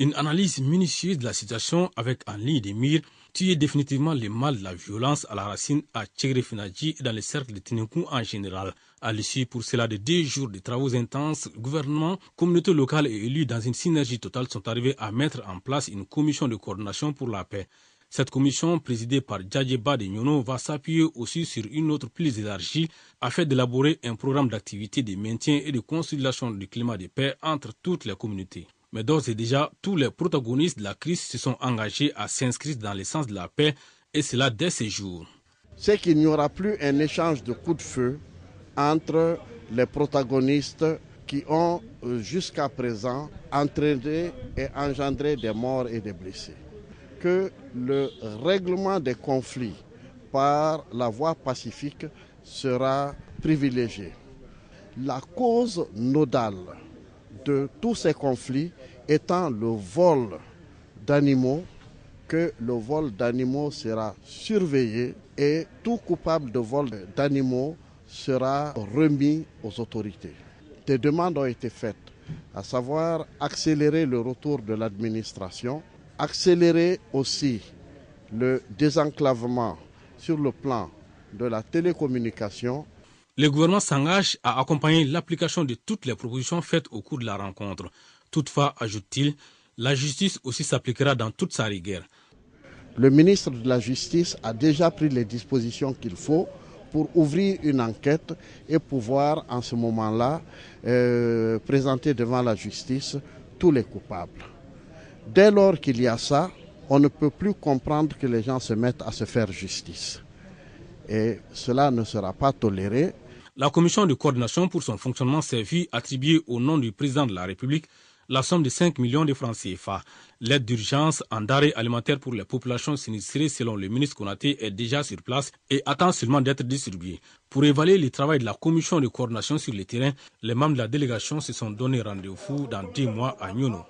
Une analyse minutieuse de la situation avec en ligne de mire tuer définitivement le mal de la violence à la racine à Tchegrefinaji et dans les cercles de Ténékou en général. À l'issue pour cela de 2 jours de travaux intenses, gouvernement, communauté locale et élus dans une synergie totale sont arrivés à mettre en place une commission de coordination pour la paix. Cette commission, présidée par Djadjeba de Nyono, va s'appuyer aussi sur une autre plus élargie afin d'élaborer un programme d'activité de maintien et de consolidation du climat de paix entre toutes les communautés. Mais d'ores et déjà, tous les protagonistes de la crise se sont engagés à s'inscrire dans l'essence de la paix, et cela dès ces jours. C'est qu'il n'y aura plus un échange de coups de feu entre les protagonistes qui ont jusqu'à présent entraîné et engendré des morts et des blessés. Que le règlement des conflits par la voie pacifique sera privilégié. La cause nodale de tous ces conflits étant le vol d'animaux, que le vol d'animaux sera surveillé et tout coupable de vol d'animaux sera remis aux autorités. Des demandes ont été faites, à savoir accélérer le retour de l'administration, accélérer aussi le désenclavement sur le plan de la télécommunication. Le gouvernement s'engage à accompagner l'application de toutes les propositions faites au cours de la rencontre. Toutefois, ajoute-t-il, la justice aussi s'appliquera dans toute sa rigueur. Le ministre de la Justice a déjà pris les dispositions qu'il faut pour ouvrir une enquête et pouvoir en ce moment-là présenter devant la justice tous les coupables. Dès lors qu'il y a ça, on ne peut plus comprendre que les gens se mettent à se faire justice. Et cela ne sera pas toléré. La commission de coordination pour son fonctionnement s'est vue attribuer au nom du président de la République la somme de 5 millions de francs CFA. L'aide d'urgence en denrées alimentaires pour les populations sinistrées selon le ministre Konaté est déjà sur place et attend seulement d'être distribuée. Pour évaluer le travail de la commission de coordination sur le terrain, les membres de la délégation se sont donné rendez-vous dans 2 mois à Nyono.